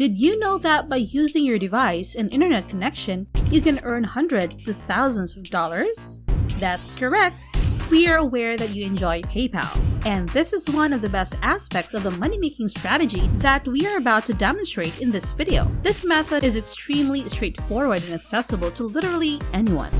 Did you know that by using your device and internet connection, you can earn hundreds to thousands of dollars? That's correct. We are aware that you enjoy PayPal, and this is one of the best aspects of the money-making strategy that we are about to demonstrate in this video. This method is extremely straightforward and accessible to literally anyone.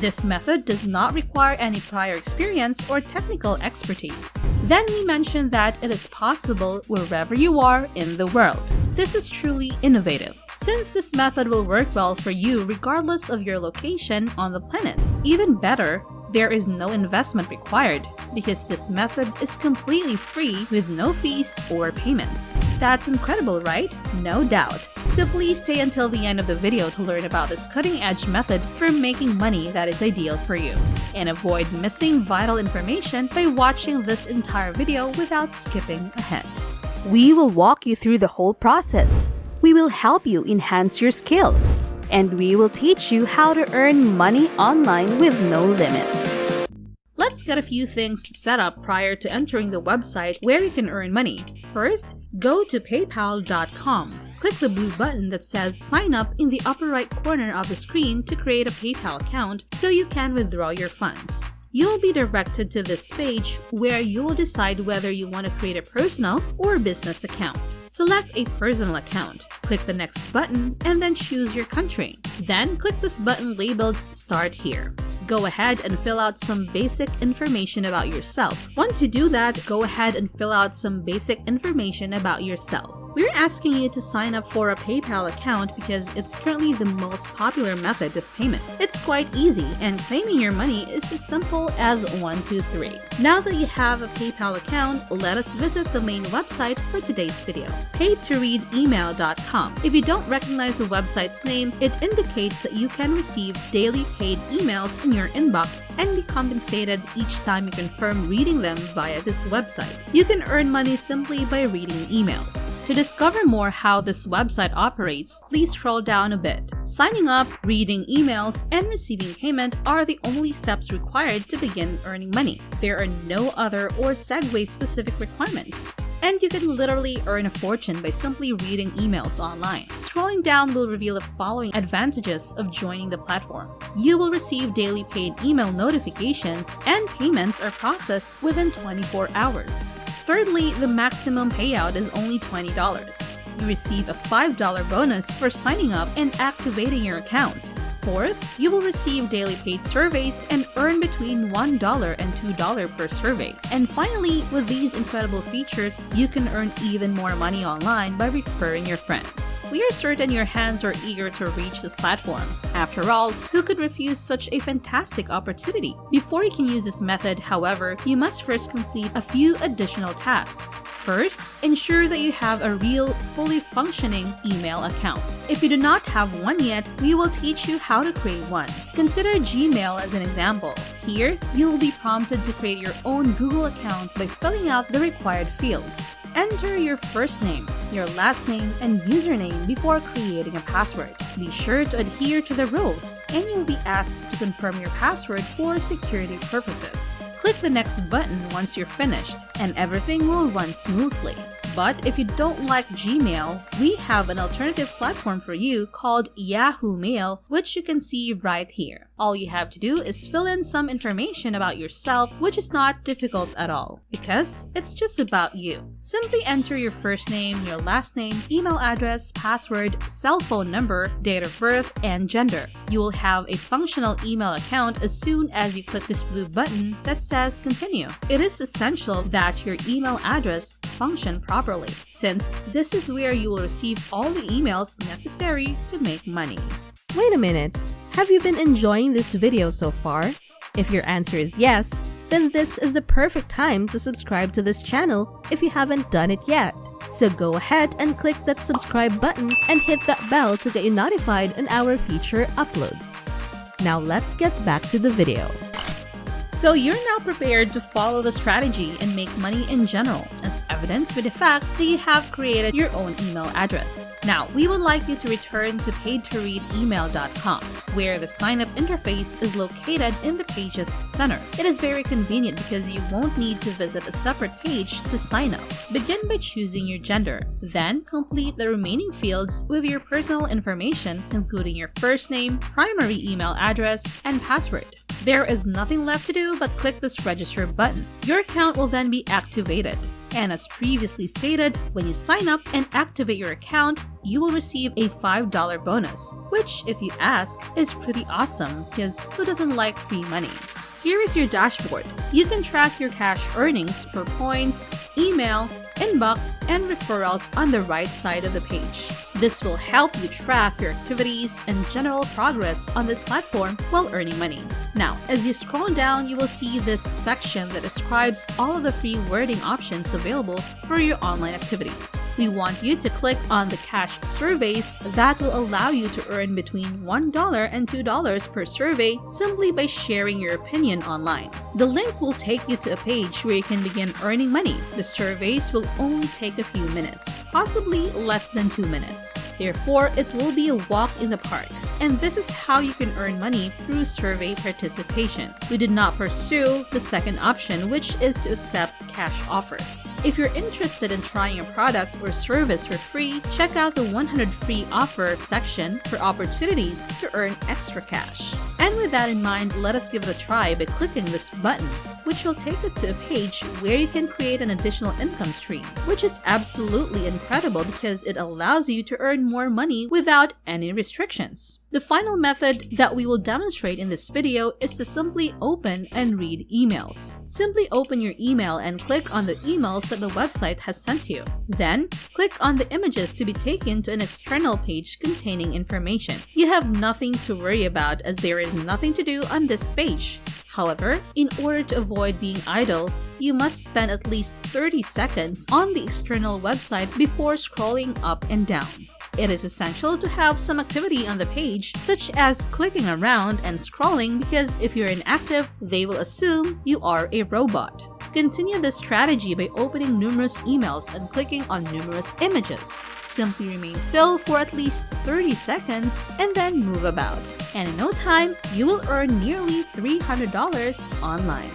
This method does not require any prior experience or technical expertise. Then we mentioned that it is possible wherever you are in the world. This is truly innovative, since this method will work well for you regardless of your location on the planet. Even better, there is no investment required because this method is completely free with no fees or payments. That's incredible, right? No doubt. So please stay until the end of the video to learn about this cutting-edge method for making money that is ideal for you. And avoid missing vital information by watching this entire video without skipping ahead. We will walk you through the whole process. We will help you enhance your skills. And we will teach you how to earn money online with no limits. Let's get a few things set up prior to entering the website where you can earn money. First, go to paypal.com. Click the blue button that says Sign Up in the upper right corner of the screen to create a PayPal account so you can withdraw your funds. You'll be directed to this page where you will decide whether you want to create a personal or business account. Select a personal account, click the next button, and then choose your country. Then click this button labeled Start Here. Go ahead and fill out some basic information about yourself. Once you do that, go ahead and fill out some basic information about yourself. We're asking you to sign up for a PayPal account because it's currently the most popular method of payment. It's quite easy, and claiming your money is as simple as 1, 2, 3. Now that you have a PayPal account, let us visit the main website for today's video, paidtoreademail.com. If you don't recognize the website's name, it indicates that you can receive daily paid emails in your inbox and be compensated each time you confirm reading them via this website. You can earn money simply by reading emails. To discover more how this website operates, please scroll down a bit. Signing up, reading emails, and receiving payment are the only steps required to begin earning money. There are no other or Segway-specific requirements. And you can literally earn a fortune by simply reading emails online. Scrolling down will reveal the following advantages of joining the platform. You will receive daily paid email notifications, and payments are processed within 24 hours. Thirdly, the maximum payout is only $20. You receive a $5 bonus for signing up and activating your account. Fourth, you will receive daily paid surveys and earn between $1 and $2 per survey. And finally, with these incredible features, you can earn even more money online by referring your friends. We are certain your hands are eager to reach this platform. After all, who could refuse such a fantastic opportunity? Before you can use this method, however, you must first complete a few additional tasks. First, ensure that you have a real, fully functioning email account. If you do not have one yet, we will teach you how to create one. Consider Gmail as an example. Here, you'll be prompted to create your own Google account by filling out the required fields. Enter your first name, your last name, and username before creating a password. Be sure to adhere to the rules, and you'll be asked to confirm your password for security purposes. Click the next button once you're finished, and everything will run smoothly. But if you don't like Gmail, we have an alternative platform for you called Yahoo Mail, which you can see right here. All you have to do is fill in some information about yourself, which is not difficult at all, because it's just about you. Simply enter your first name, your last name, email address, password, cell phone number, date of birth, and gender. You will have a functional email account as soon as you click this blue button that says Continue. It is essential that your email address function properly, since this is where you will receive all the emails necessary to make money. Wait a minute, have you been enjoying this video so far? If your answer is yes, then this is the perfect time to subscribe to this channel if you haven't done it yet. So go ahead and click that subscribe button and hit that bell to get you notified on our future uploads. Now let's get back to the video. So you're now prepared to follow the strategy and make money in general, as evidenced with the fact that you have created your own email address. Now, we would like you to return to paidtoreademail.com, where the sign-up interface is located in the page's center. It is very convenient because you won't need to visit a separate page to sign up. Begin by choosing your gender, then complete the remaining fields with your personal information, including your first name, primary email address, and password. There is nothing left to do but click this register button. Your account will then be activated. And as previously stated, when you sign up and activate your account, you will receive a $5 bonus, which, if you ask, is pretty awesome because who doesn't like free money? Here is your dashboard. You can track your cash earnings for points, email, inbox, and referrals on the right side of the page. This will help you track your activities and general progress on this platform while earning money. Now, as you scroll down, you will see this section that describes all of the free wording options available for your online activities. We want you to click on the cash surveys that will allow you to earn between $1 and $2 per survey simply by sharing your opinion online. The link will take you to a page where you can begin earning money. The surveys will only take a few minutes, possibly less than 2 minutes. Therefore, it will be a walk in the park. And this is how you can earn money through survey participation. We did not pursue the second option, which is to accept cash offers. If you're interested in trying a product or service for free, check out the 100 free offer section for opportunities to earn extra cash. And with that in mind, let us give it a try by clicking this button, which will take us to a page where you can create an additional income stream, which is absolutely incredible because it allows you to earn more money without any restrictions. The final method that we will demonstrate in this video is to simply open and read emails. Simply open your email and click on the emails that the website has sent you. Then, click on the images to be taken to an external page containing information. You have nothing to worry about as there is nothing to do on this page. However, in order to avoid being idle, you must spend at least 30 seconds on the external website before scrolling up and down. It is essential to have some activity on the page, such as clicking around and scrolling, because if you're inactive, they will assume you are a robot. Continue this strategy by opening numerous emails and clicking on numerous images. Simply remain still for at least 30 seconds and then move about. And in no time, you will earn nearly $300 online.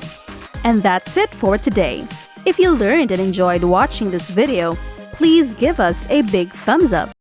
And that's it for today. If you learned and enjoyed watching this video, please give us a big thumbs up.